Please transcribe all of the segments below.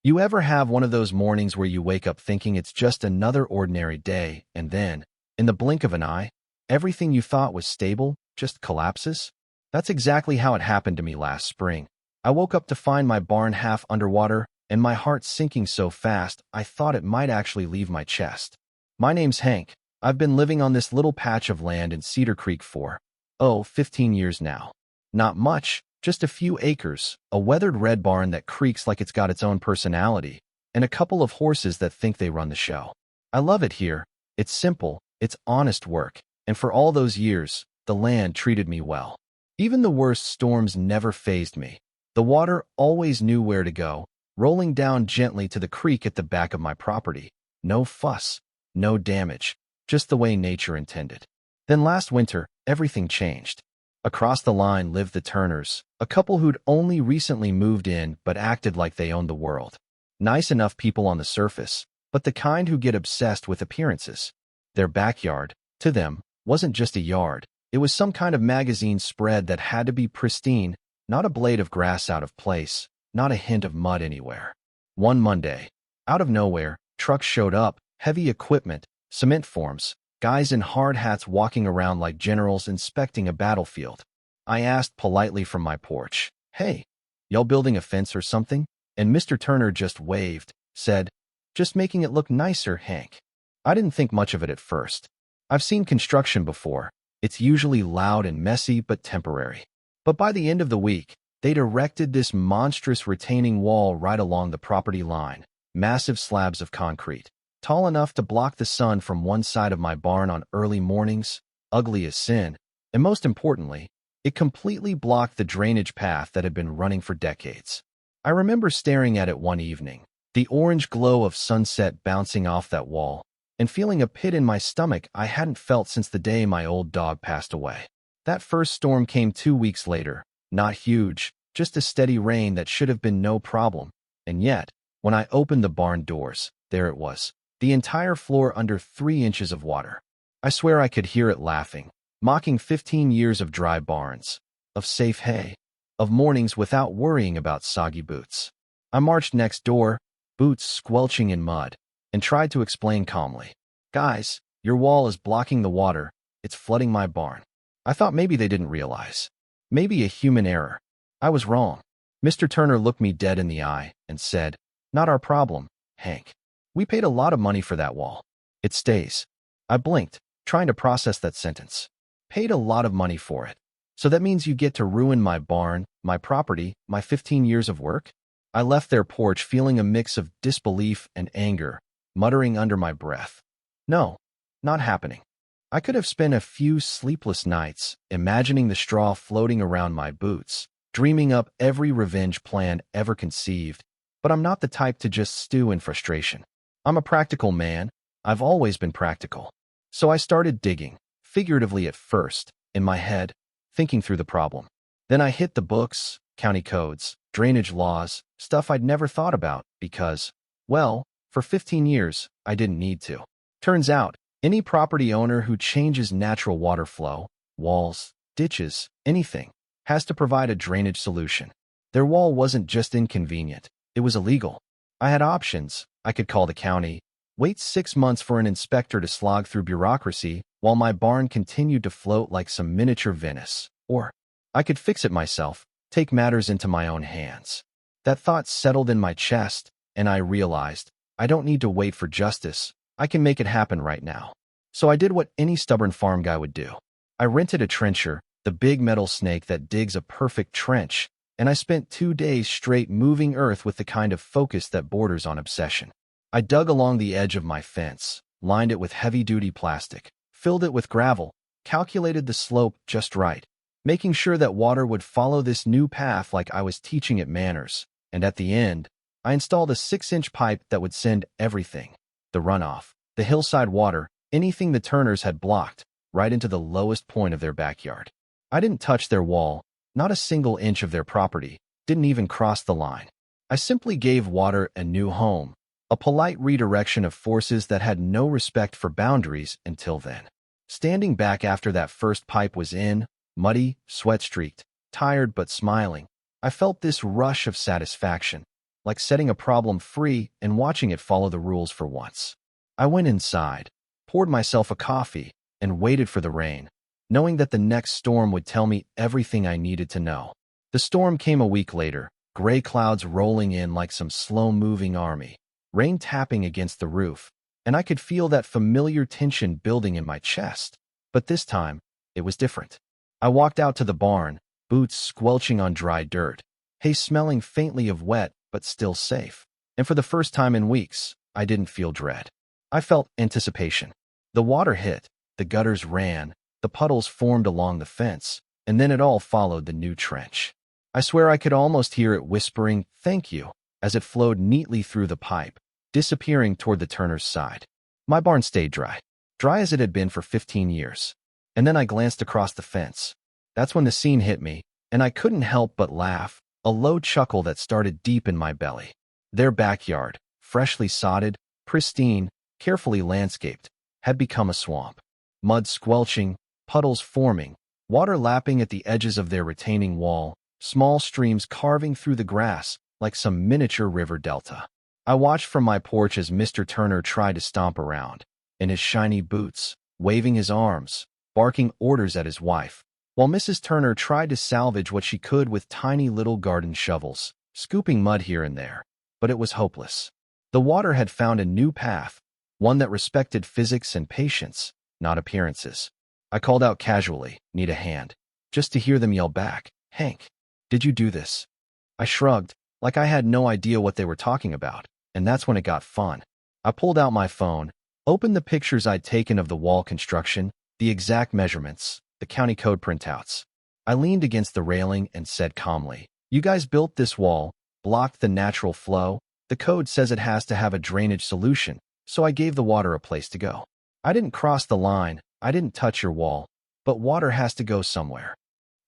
You ever have one of those mornings where you wake up thinking it's just another ordinary day, and then, in the blink of an eye, everything you thought was stable just collapses? That's exactly how it happened to me last spring. I woke up to find my barn half underwater and my heart sinking so fast I thought it might actually leave my chest. My name's Hank. I've been living on this little patch of land in Cedar Creek for, 15 years now. Not much, just a few acres, a weathered red barn that creaks like it's got its own personality, and a couple of horses that think they run the show. I love it here. It's simple, it's honest work, and for all those years, the land treated me well. Even the worst storms never fazed me. The water always knew where to go, rolling down gently to the creek at the back of my property. No fuss, no damage, just the way nature intended. Then last winter, everything changed. Across the line lived the Turners, a couple who'd only recently moved in but acted like they owned the world. Nice enough people on the surface, but the kind who get obsessed with appearances. Their backyard, to them, wasn't just a yard. It was some kind of magazine spread that had to be pristine, not a blade of grass out of place, not a hint of mud anywhere. One Monday, out of nowhere, trucks showed up, heavy equipment, cement forms, guys in hard hats walking around like generals inspecting a battlefield. I asked politely from my porch, "Hey, y'all building a fence or something?" And Mr. Turner just waved, said, "Just making it look nicer, Hank." I didn't think much of it at first. I've seen construction before. It's usually loud and messy but temporary. But by the end of the week, they'd erected this monstrous retaining wall right along the property line, massive slabs of concrete, tall enough to block the sun from one side of my barn on early mornings, ugly as sin, and most importantly, it completely blocked the drainage path that had been running for decades. I remember staring at it one evening, the orange glow of sunset bouncing off that wall, and feeling a pit in my stomach I hadn't felt since the day my old dog passed away. That first storm came 2 weeks later, not huge, just a steady rain that should have been no problem, and yet, when I opened the barn doors, there it was. The entire floor under 3 inches of water. I swear I could hear it laughing, mocking 15 years of dry barns, of safe hay, of mornings without worrying about soggy boots. I marched next door, boots squelching in mud, and tried to explain calmly. "Guys, your wall is blocking the water. It's flooding my barn." I thought maybe they didn't realize. Maybe a human error. I was wrong. Mr. Turner looked me dead in the eye and said, "Not our problem, Hank. We paid a lot of money for that wall. It stays." I blinked, trying to process that sentence. Paid a lot of money for it. So that means you get to ruin my barn, my property, my 15 years of work? I left their porch feeling a mix of disbelief and anger, muttering under my breath, "No, not happening." I could have spent a few sleepless nights imagining the straw floating around my boots, dreaming up every revenge plan ever conceived, but I'm not the type to just stew in frustration. I'm a practical man. I've always been practical. So I started digging, figuratively at first, in my head, thinking through the problem. Then I hit the books, county codes, drainage laws, stuff I'd never thought about because, well, for 15 years, I didn't need to. Turns out, any property owner who changes natural water flow, walls, ditches, anything, has to provide a drainage solution. Their wall wasn't just inconvenient, it was illegal. I had options. I could call the county, wait 6 months for an inspector to slog through bureaucracy while my barn continued to float like some miniature Venice. Or I could fix it myself, take matters into my own hands. That thought settled in my chest, and I realized, I don't need to wait for justice. I can make it happen right now. So I did what any stubborn farm guy would do. I rented a trencher, the big metal snake that digs a perfect trench, and I spent 2 days straight moving earth with the kind of focus that borders on obsession. I dug along the edge of my fence, lined it with heavy-duty plastic, filled it with gravel, calculated the slope just right, making sure that water would follow this new path like I was teaching it manners, and at the end, I installed a 6-inch pipe that would send everything, the runoff, the hillside water, anything the Turners had blocked, right into the lowest point of their backyard. I didn't touch their wall, not a single inch of their property, didn't even cross the line. I simply gave water a new home, a polite redirection of forces that had no respect for boundaries until then. Standing back after that first pipe was in, muddy, sweat-streaked, tired but smiling, I felt this rush of satisfaction, like setting a problem free and watching it follow the rules for once. I went inside, poured myself a coffee, and waited for the rain, knowing that the next storm would tell me everything I needed to know. The storm came a week later, gray clouds rolling in like some slow-moving army, rain tapping against the roof, and I could feel that familiar tension building in my chest. But this time, it was different. I walked out to the barn, boots squelching on dry dirt, hay smelling faintly of wet but still safe. And for the first time in weeks, I didn't feel dread. I felt anticipation. The water hit, the gutters ran, the puddles formed along the fence, and then it all followed the new trench. I swear I could almost hear it whispering, "Thank you," as it flowed neatly through the pipe, disappearing toward the Turner's side. My barn stayed dry as it had been for 15 years. And then I glanced across the fence. That's when the scene hit me, and I couldn't help but laugh, a low chuckle that started deep in my belly. Their backyard, freshly sodded, pristine, carefully landscaped, had become a swamp. Mud squelching, puddles forming, water lapping at the edges of their retaining wall, small streams carving through the grass like some miniature river delta. I watched from my porch as Mr. Turner tried to stomp around, in his shiny boots, waving his arms, barking orders at his wife, while Mrs. Turner tried to salvage what she could with tiny little garden shovels, scooping mud here and there. But it was hopeless. The water had found a new path, one that respected physics and patience, not appearances. I called out casually, "Need a hand," just to hear them yell back, "Hank, did you do this?" I shrugged, like I had no idea what they were talking about, and that's when it got fun. I pulled out my phone, opened the pictures I'd taken of the wall construction, the exact measurements, the county code printouts. I leaned against the railing and said calmly, "You guys built this wall, blocked the natural flow. The code says it has to have a drainage solution, so I gave the water a place to go. I didn't cross the line, I didn't touch your wall, but water has to go somewhere."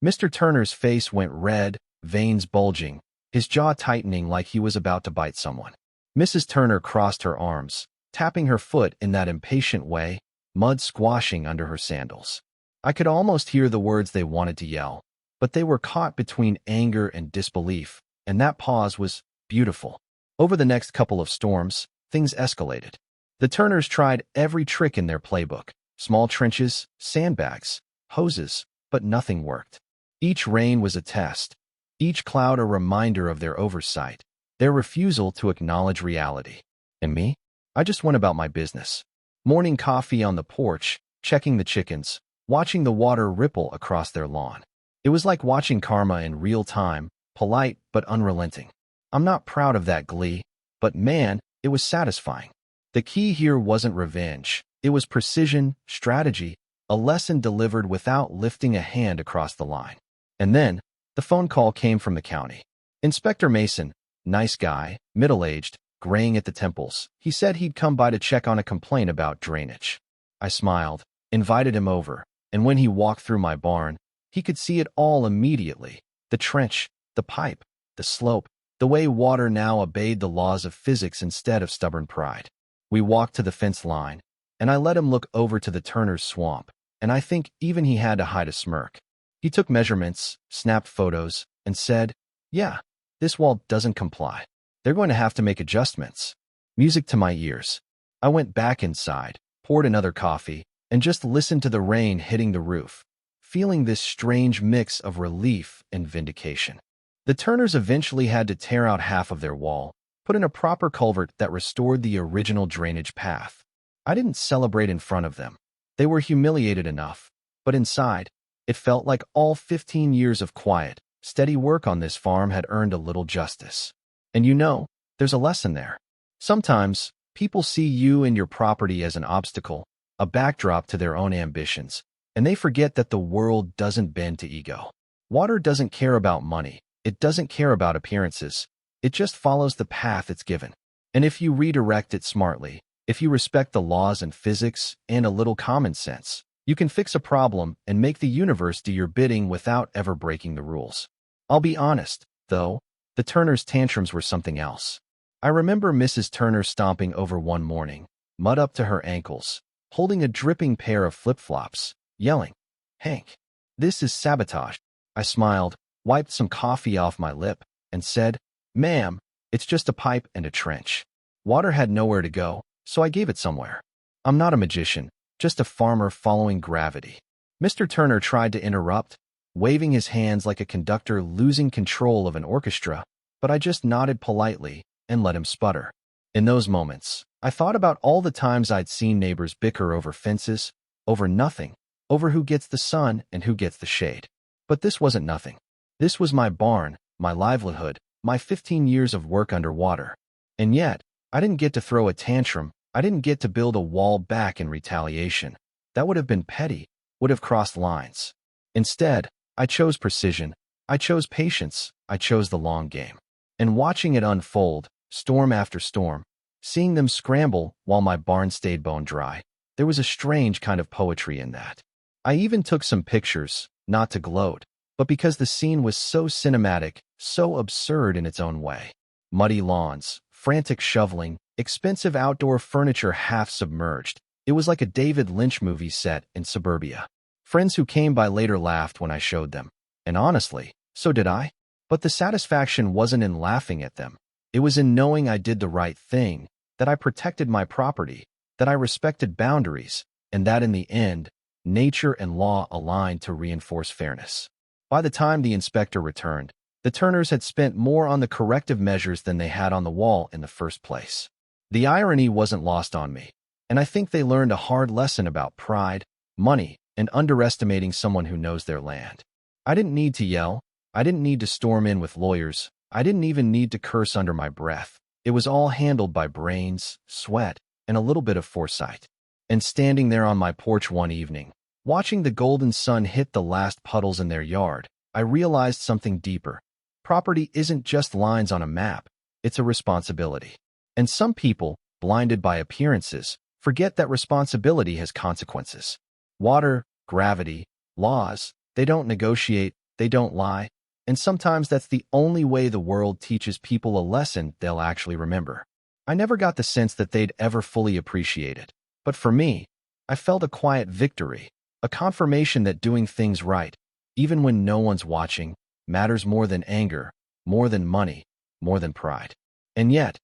Mr. Turner's face went red, veins bulging, his jaw tightening like he was about to bite someone. Mrs. Turner crossed her arms, tapping her foot in that impatient way, mud squashing under her sandals. I could almost hear the words they wanted to yell, but they were caught between anger and disbelief, and that pause was beautiful. Over the next couple of storms, things escalated. The Turners tried every trick in their playbook, small trenches, sandbags, hoses, but nothing worked. Each rain was a test, each cloud a reminder of their oversight, their refusal to acknowledge reality. And me? I just went about my business. Morning coffee on the porch, checking the chickens, watching the water ripple across their lawn. It was like watching karma in real time, polite but unrelenting. I'm not proud of that glee, but man, it was satisfying. The key here wasn't revenge. It was precision, strategy, a lesson delivered without lifting a hand across the line. And then, the phone call came from the county. Inspector Mason, nice guy, middle-aged, graying at the temples. He said he'd come by to check on a complaint about drainage. I smiled, invited him over, and when he walked through my barn, he could see it all immediately. The trench, the pipe, the slope, the way water now obeyed the laws of physics instead of stubborn pride. We walked to the fence line, and I let him look over to the Turner's swamp, and I think even he had to hide a smirk. He took measurements, snapped photos, and said, "Yeah, this wall doesn't comply. They're going to have to make adjustments." Music to my ears. I went back inside, poured another coffee, and just listened to the rain hitting the roof, feeling this strange mix of relief and vindication. The Turners eventually had to tear out half of their wall, put in a proper culvert that restored the original drainage path. I didn't celebrate in front of them. They were humiliated enough, but inside, it felt like all 15 years of quiet, steady work on this farm had earned a little justice. And you know, there's a lesson there. Sometimes, people see you and your property as an obstacle, a backdrop to their own ambitions, and they forget that the world doesn't bend to ego. Water doesn't care about money. It doesn't care about appearances. It just follows the path it's given. And if you redirect it smartly, if you respect the laws and physics and a little common sense, you can fix a problem and make the universe do your bidding without ever breaking the rules. I'll be honest, though, the Turners' tantrums were something else. I remember Mrs. Turner stomping over one morning, mud up to her ankles, holding a dripping pair of flip-flops, yelling, "Hank, this is sabotage." I smiled, wiped some coffee off my lip, and said, "Ma'am, It's just a pipe and a trench. Water had nowhere to go, so I gave it somewhere. I'm not a magician, just a farmer following gravity. Mr. Turner tried to interrupt, waving his hands like a conductor losing control of an orchestra, but I just nodded politely and let him sputter. In those moments, I thought about all the times I'd seen neighbors bicker over fences, over nothing, over who gets the sun and who gets the shade. But this wasn't nothing. This was my barn, my livelihood, my 15 years of work underwater. And yet, I didn't get to throw a tantrum. I didn't get to build a wall back in retaliation. That would have been petty, would have crossed lines. Instead, I chose precision. I chose patience. I chose the long game. And watching it unfold, storm after storm, seeing them scramble while my barn stayed bone dry, there was a strange kind of poetry in that. I even took some pictures, not to gloat, but because the scene was so cinematic, so absurd in its own way. Muddy lawns, frantic shoveling, expensive outdoor furniture half submerged. It was like a David Lynch movie set in suburbia. Friends who came by later laughed when I showed them. And honestly, so did I. But the satisfaction wasn't in laughing at them. It was in knowing I did the right thing, that I protected my property, that I respected boundaries, and that in the end, nature and law aligned to reinforce fairness. By the time the inspector returned, the Turners had spent more on the corrective measures than they had on the wall in the first place. The irony wasn't lost on me, and I think they learned a hard lesson about pride, money, and underestimating someone who knows their land. I didn't need to yell. I didn't need to storm in with lawyers. I didn't even need to curse under my breath. It was all handled by brains, sweat, and a little bit of foresight. And standing there on my porch one evening, watching the golden sun hit the last puddles in their yard, I realized something deeper. Property isn't just lines on a map. It's a responsibility. And some people, blinded by appearances, forget that responsibility has consequences. Water, gravity, laws, they don't negotiate, they don't lie, and sometimes that's the only way the world teaches people a lesson they'll actually remember. I never got the sense that they'd ever fully appreciate it. But for me, I felt a quiet victory, a confirmation that doing things right, even when no one's watching, matters more than anger, more than money, more than pride. And yet,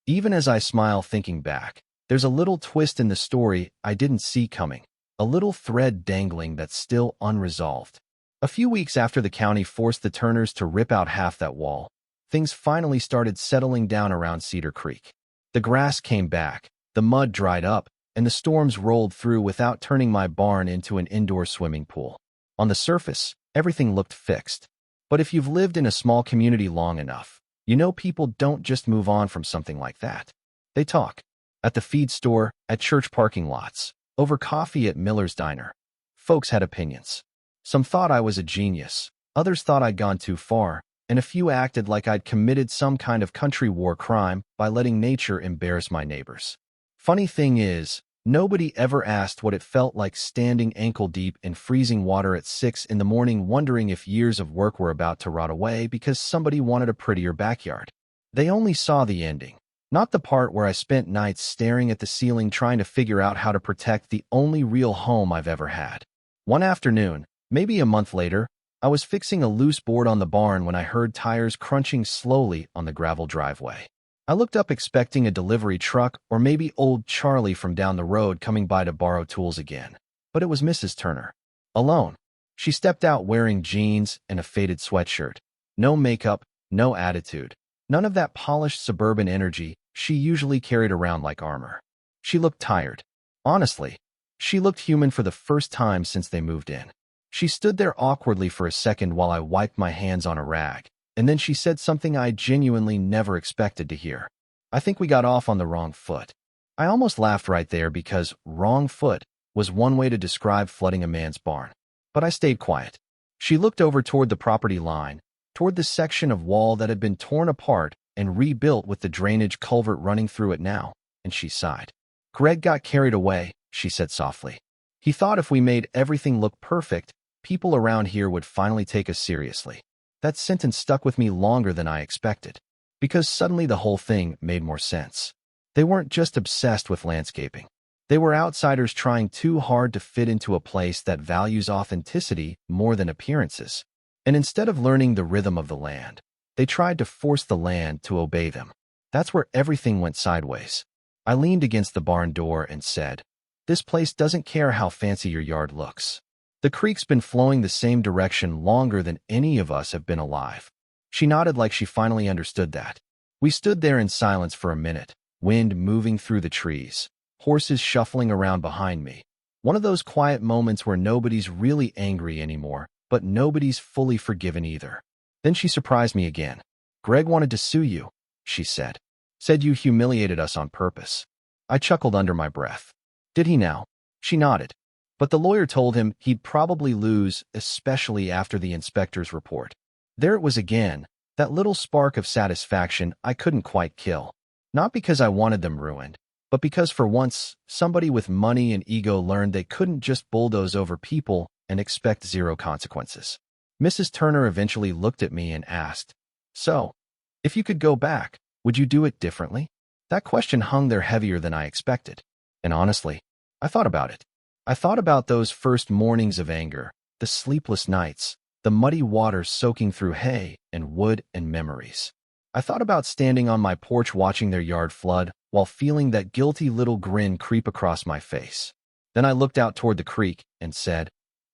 even as I smile thinking back, there's a little twist in the story I didn't see coming, a little thread dangling that's still unresolved. A few weeks after the county forced the Turners to rip out half that wall, things finally started settling down around Cedar Creek. The grass came back, the mud dried up, and the storms rolled through without turning my barn into an indoor swimming pool. On the surface, everything looked fixed. But if you've lived in a small community long enough, you know people don't just move on from something like that. They talk. At the feed store, at church parking lots, over coffee at Miller's Diner. Folks had opinions. Some thought I was a genius, others thought I'd gone too far, and a few acted like I'd committed some kind of country war crime by letting nature embarrass my neighbors. Funny thing is, nobody ever asked what it felt like standing ankle-deep in freezing water at 6 in the morning wondering if years of work were about to rot away because somebody wanted a prettier backyard. They only saw the ending, not the part where I spent nights staring at the ceiling trying to figure out how to protect the only real home I've ever had. One afternoon, maybe a month later, I was fixing a loose board on the barn when I heard tires crunching slowly on the gravel driveway. I looked up expecting a delivery truck or maybe old Charlie from down the road coming by to borrow tools again. But it was Mrs. Turner. Alone. She stepped out wearing jeans and a faded sweatshirt. No makeup, no attitude. None of that polished suburban energy she usually carried around like armor. She looked tired. Honestly, she looked human for the first time since they moved in. She stood there awkwardly for a second while I wiped my hands on a rag, and then she said something I genuinely never expected to hear. I think we got off on the wrong foot. I almost laughed right there because wrong foot was one way to describe flooding a man's barn. But I stayed quiet. She looked over toward the property line, toward the section of wall that had been torn apart and rebuilt with the drainage culvert running through it now, and she sighed. Greg got carried away, she said softly. He thought if we made everything look perfect, people around here would finally take us seriously. That sentence stuck with me longer than I expected, because suddenly the whole thing made more sense. They weren't just obsessed with landscaping. They were outsiders trying too hard to fit into a place that values authenticity more than appearances. And instead of learning the rhythm of the land, They tried to force the land to obey them. That's where everything went sideways. I leaned against the barn door and said, "This place doesn't care how fancy your yard looks. The creek's been flowing the same direction longer than any of us have been alive." She nodded like she finally understood that. We stood there in silence for a minute, wind moving through the trees, horses shuffling around behind me. One of those quiet moments where nobody's really angry anymore, but nobody's fully forgiven either. Then she surprised me again. "Greg wanted to sue you," she said. "Said you humiliated us on purpose." I chuckled under my breath. "Did he now?" She nodded. But the lawyer told him he'd probably lose, especially after the inspector's report. There it was again, that little spark of satisfaction I couldn't quite kill. Not because I wanted them ruined, but because for once, somebody with money and ego learned they couldn't just bulldoze over people and expect zero consequences. Mrs. Turner eventually looked at me and asked, "So, if you could go back, would you do it differently?" That question hung there heavier than I expected. And honestly, I thought about it. I thought about those first mornings of anger, the sleepless nights, the muddy water soaking through hay and wood and memories. I thought about standing on my porch watching their yard flood while feeling that guilty little grin creep across my face. Then I looked out toward the creek and said,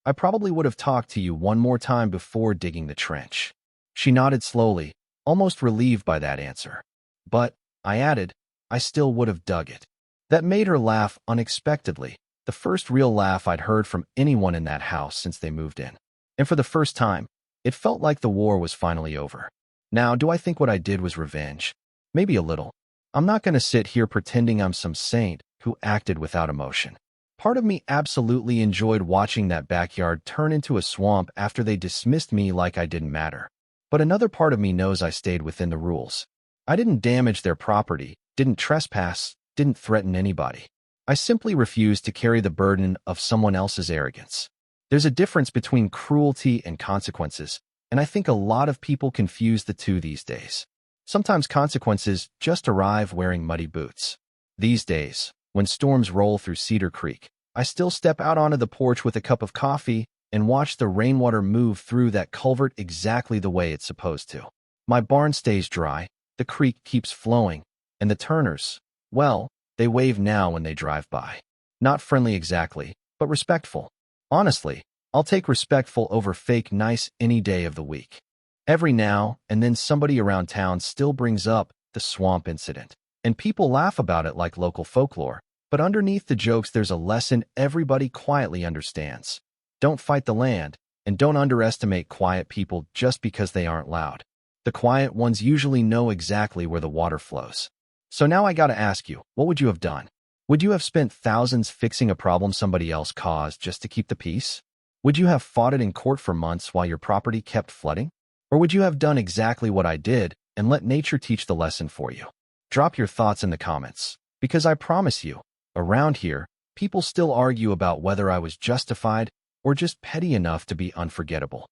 "I probably would have talked to you one more time before digging the trench." She nodded slowly, almost relieved by that answer. "But," I added, "I still would have dug it." That made her laugh unexpectedly, the first real laugh I'd heard from anyone in that house since they moved in. And for the first time, it felt like the war was finally over. Now, do I think what I did was revenge? Maybe a little. I'm not going to sit here pretending I'm some saint who acted without emotion. Part of me absolutely enjoyed watching that backyard turn into a swamp after they dismissed me like I didn't matter. But another part of me knows I stayed within the rules. I didn't damage their property, didn't trespass, didn't threaten anybody. I simply refused to carry the burden of someone else's arrogance. There's a difference between cruelty and consequences, and I think a lot of people confuse the two these days. Sometimes consequences just arrive wearing muddy boots. These days, when storms roll through Cedar Creek, I still step out onto the porch with a cup of coffee and watch the rainwater move through that culvert exactly the way it's supposed to. My barn stays dry, the creek keeps flowing, and the Turners, well, they wave now when they drive by. Not friendly exactly, but respectful. Honestly, I'll take respectful over fake nice any day of the week. Every now and then somebody around town still brings up the swamp incident, and people laugh about it like local folklore, but underneath the jokes there's a lesson everybody quietly understands. Don't fight the land, and don't underestimate quiet people just because they aren't loud. The quiet ones usually know exactly where the water flows. So now I gotta ask you, what would you have done? Would you have spent thousands fixing a problem somebody else caused just to keep the peace? Would you have fought it in court for months while your property kept flooding? Or would you have done exactly what I did and let nature teach the lesson for you? Drop your thoughts in the comments, because I promise you, around here, people still argue about whether I was justified or just petty enough to be unforgettable.